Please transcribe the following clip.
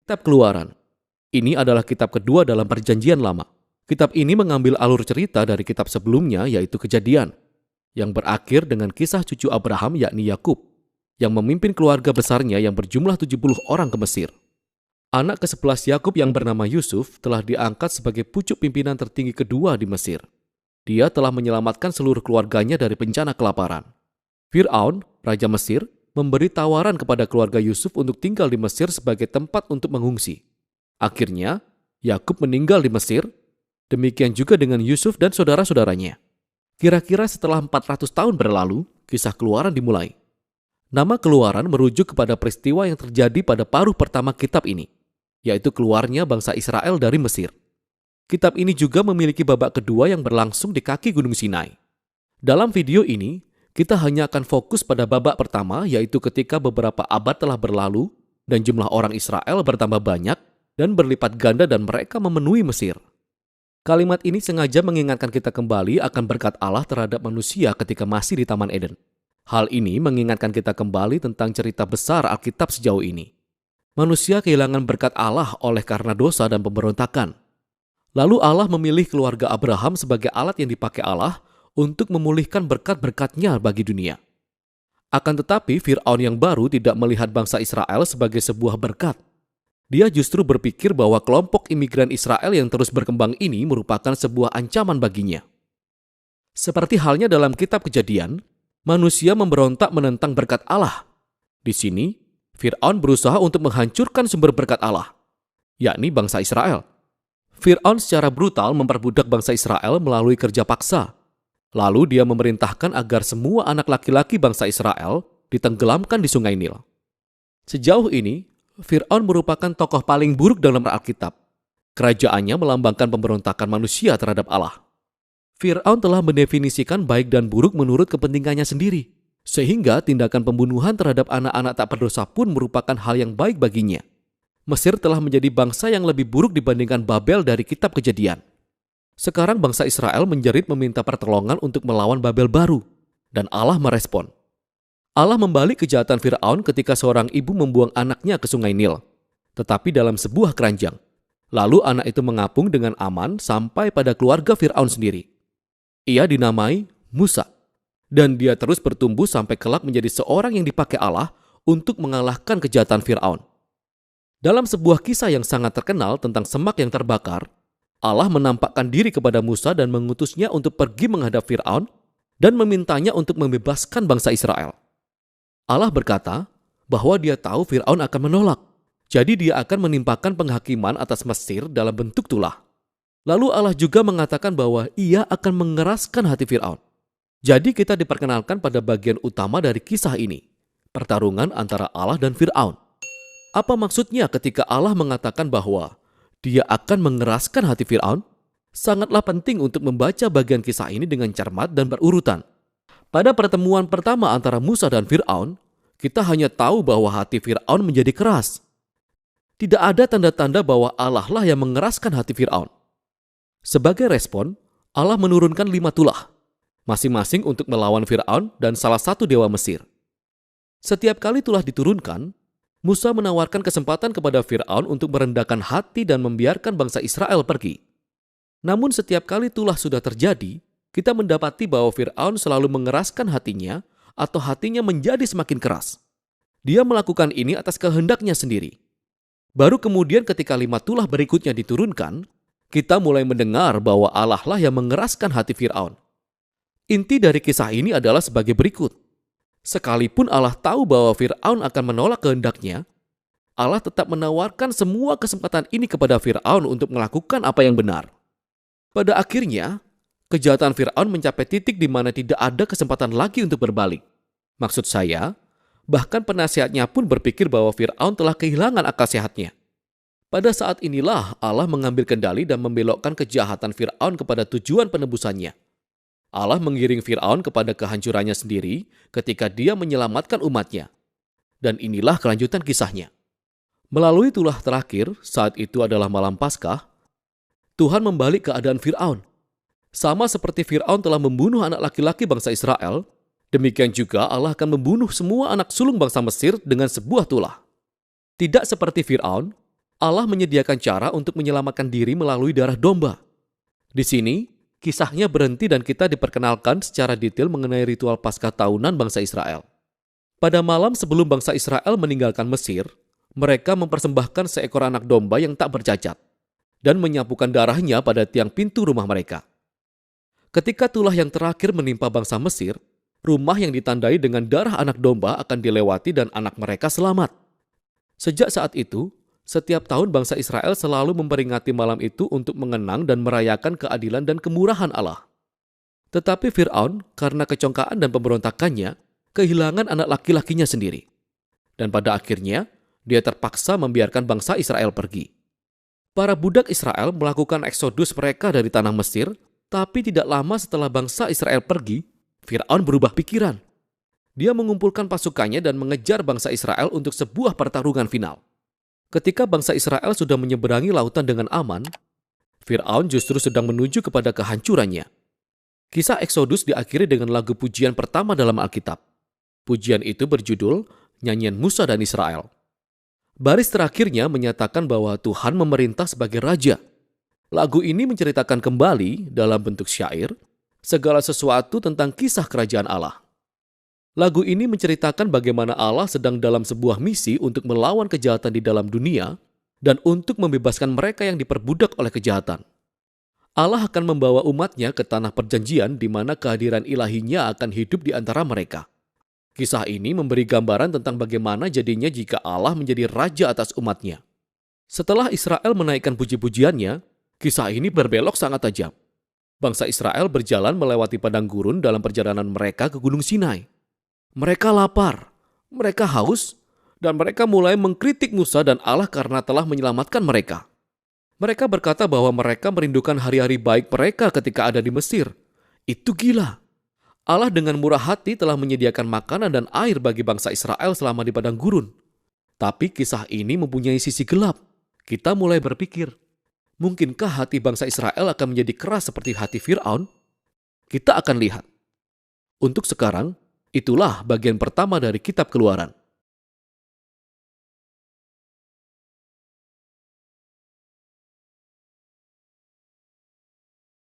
Kitab Keluaran. Ini adalah kitab kedua dalam Perjanjian Lama. Kitab ini mengambil alur cerita dari kitab sebelumnya, yaitu Kejadian, yang berakhir dengan kisah cucu Abraham yakni Yakub, yang memimpin keluarga besarnya yang berjumlah 70 orang ke Mesir. Anak ke-11 Yakub yang bernama Yusuf telah diangkat sebagai pucuk pimpinan tertinggi kedua di Mesir. Dia telah menyelamatkan seluruh keluarganya dari bencana kelaparan. Fir'aun, Raja Mesir, memberi tawaran kepada keluarga Yusuf untuk tinggal di Mesir sebagai tempat untuk mengungsi. Akhirnya, Yakub meninggal di Mesir, demikian juga dengan Yusuf dan saudara-saudaranya. Kira-kira setelah 400 tahun berlalu, kisah Keluaran dimulai. Nama Keluaran merujuk kepada peristiwa yang terjadi pada paruh pertama kitab ini, yaitu keluarnya bangsa Israel dari Mesir. Kitab ini juga memiliki babak kedua yang berlangsung di kaki Gunung Sinai. Dalam video ini, kita hanya akan fokus pada babak pertama, yaitu ketika beberapa abad telah berlalu dan jumlah orang Israel bertambah banyak dan berlipat ganda dan mereka memenuhi Mesir. Kalimat ini sengaja mengingatkan kita kembali akan berkat Allah terhadap manusia ketika masih di Taman Eden. Hal ini mengingatkan kita kembali tentang cerita besar Alkitab sejauh ini. Manusia kehilangan berkat Allah oleh karena dosa dan pemberontakan. Lalu Allah memilih keluarga Abraham sebagai alat yang dipakai Allah untuk memulihkan berkat-berkatnya bagi dunia. Akan tetapi Fir'aun yang baru tidak melihat bangsa Israel sebagai sebuah berkat. Dia justru berpikir bahwa kelompok imigran Israel yang terus berkembang ini merupakan sebuah ancaman baginya. Seperti halnya dalam kitab Kejadian, manusia memberontak menentang berkat Allah. Di sini, Fir'aun berusaha untuk menghancurkan sumber berkat Allah, yakni bangsa Israel. Fir'aun secara brutal memperbudak bangsa Israel melalui kerja paksa. Lalu dia memerintahkan agar semua anak laki-laki bangsa Israel ditenggelamkan di Sungai Nil. Sejauh ini, Fir'aun merupakan tokoh paling buruk dalam Alkitab. Kerajaannya melambangkan pemberontakan manusia terhadap Allah. Fir'aun telah mendefinisikan baik dan buruk menurut kepentingannya sendiri, sehingga tindakan pembunuhan terhadap anak-anak tak berdosa pun merupakan hal yang baik baginya. Mesir telah menjadi bangsa yang lebih buruk dibandingkan Babel dari kitab Kejadian. Sekarang bangsa Israel menjerit meminta pertolongan untuk melawan Babel baru, dan Allah merespon. Allah membalik kejahatan Fir'aun ketika seorang ibu membuang anaknya ke Sungai Nil, tetapi dalam sebuah keranjang. Lalu anak itu mengapung dengan aman sampai pada keluarga Fir'aun sendiri. Ia dinamai Musa, dan dia terus bertumbuh sampai kelak menjadi seorang yang dipakai Allah untuk mengalahkan kejahatan Fir'aun. Dalam sebuah kisah yang sangat terkenal tentang semak yang terbakar, Allah menampakkan diri kepada Musa dan mengutusnya untuk pergi menghadap Fir'aun dan memintanya untuk membebaskan bangsa Israel. Allah berkata bahwa dia tahu Fir'aun akan menolak, jadi dia akan menimpakan penghakiman atas Mesir dalam bentuk tulah. Lalu Allah juga mengatakan bahwa ia akan mengeraskan hati Fir'aun. Jadi kita diperkenalkan pada bagian utama dari kisah ini, pertarungan antara Allah dan Fir'aun. Apa maksudnya ketika Allah mengatakan bahwa dia akan mengeraskan hati Fir'aun? Sangatlah penting untuk membaca bagian kisah ini dengan cermat dan berurutan. Pada pertemuan pertama antara Musa dan Fir'aun, kita hanya tahu bahwa hati Fir'aun menjadi keras. Tidak ada tanda-tanda bahwa Allah lah yang mengeraskan hati Fir'aun. Sebagai respon, Allah menurunkan 5 tulah, masing-masing untuk melawan Fir'aun dan salah satu dewa Mesir. Setiap kali tulah diturunkan, Musa menawarkan kesempatan kepada Fir'aun untuk merendahkan hati dan membiarkan bangsa Israel pergi. Namun setiap kali tulah sudah terjadi, kita mendapati bahwa Fir'aun selalu mengeraskan hatinya atau hatinya menjadi semakin keras. Dia melakukan ini atas kehendaknya sendiri. Baru kemudian ketika 5 tulah berikutnya diturunkan, kita mulai mendengar bahwa Allah lah yang mengeraskan hati Fir'aun. Inti dari kisah ini adalah sebagai berikut. Sekalipun Allah tahu bahwa Fir'aun akan menolak kehendaknya, Allah tetap menawarkan semua kesempatan ini kepada Fir'aun untuk melakukan apa yang benar. Pada akhirnya, kejahatan Fir'aun mencapai titik di mana tidak ada kesempatan lagi untuk berbalik. Maksud saya, bahkan penasihatnya pun berpikir bahwa Fir'aun telah kehilangan akal sehatnya. Pada saat inilah Allah mengambil kendali dan membelokkan kejahatan Fir'aun kepada tujuan penebusannya. Allah mengiring Fir'aun kepada kehancurannya sendiri ketika dia menyelamatkan umatnya. Dan inilah kelanjutan kisahnya. Melalui tulah terakhir, saat itu adalah malam Paskah, Tuhan membalik keadaan Fir'aun. Sama seperti Fir'aun telah membunuh anak laki-laki bangsa Israel, demikian juga Allah akan membunuh semua anak sulung bangsa Mesir dengan sebuah tulah. Tidak seperti Fir'aun, Allah menyediakan cara untuk menyelamatkan diri melalui darah domba. Di sini, kisahnya berhenti dan kita diperkenalkan secara detail mengenai ritual Paskah tahunan bangsa Israel. Pada malam sebelum bangsa Israel meninggalkan Mesir, mereka mempersembahkan seekor anak domba yang tak bercacat dan menyapukan darahnya pada tiang pintu rumah mereka. Ketika tulah yang terakhir menimpa bangsa Mesir, rumah yang ditandai dengan darah anak domba akan dilewati dan anak mereka selamat. Sejak saat itu, setiap tahun bangsa Israel selalu memperingati malam itu untuk mengenang dan merayakan keadilan dan kemurahan Allah. Tetapi Fir'aun, karena kecongkaan dan pemberontakannya, kehilangan anak laki-lakinya sendiri. Dan pada akhirnya, dia terpaksa membiarkan bangsa Israel pergi. Para budak Israel melakukan eksodus mereka dari tanah Mesir, tapi tidak lama setelah bangsa Israel pergi, Fir'aun berubah pikiran. Dia mengumpulkan pasukannya dan mengejar bangsa Israel untuk sebuah pertarungan final. Ketika bangsa Israel sudah menyeberangi lautan dengan aman, Fir'aun justru sedang menuju kepada kehancurannya. Kisah Eksodus diakhiri dengan lagu pujian pertama dalam Alkitab. Pujian itu berjudul Nyanyian Musa dan Israel. Baris terakhirnya menyatakan bahwa Tuhan memerintah sebagai raja. Lagu ini menceritakan kembali dalam bentuk syair segala sesuatu tentang kisah kerajaan Allah. Lagu ini menceritakan bagaimana Allah sedang dalam sebuah misi untuk melawan kejahatan di dalam dunia dan untuk membebaskan mereka yang diperbudak oleh kejahatan. Allah akan membawa umatnya ke tanah perjanjian di mana kehadiran ilahinya akan hidup di antara mereka. Kisah ini memberi gambaran tentang bagaimana jadinya jika Allah menjadi raja atas umatnya. Setelah Israel menaikkan puji-pujiannya, kisah ini berbelok sangat tajam. Bangsa Israel berjalan melewati padang gurun dalam perjalanan mereka ke Gunung Sinai. Mereka lapar, mereka haus, dan mereka mulai mengkritik Musa dan Allah karena telah menyelamatkan mereka. Mereka berkata bahwa mereka merindukan hari-hari baik mereka ketika ada di Mesir. Itu gila. Allah dengan murah hati telah menyediakan makanan dan air bagi bangsa Israel selama di padang gurun. Tapi kisah ini mempunyai sisi gelap. Kita mulai berpikir, mungkinkah hati bangsa Israel akan menjadi keras seperti hati Fir'aun? Kita akan lihat. Untuk sekarang, itulah bagian pertama dari Kitab Keluaran.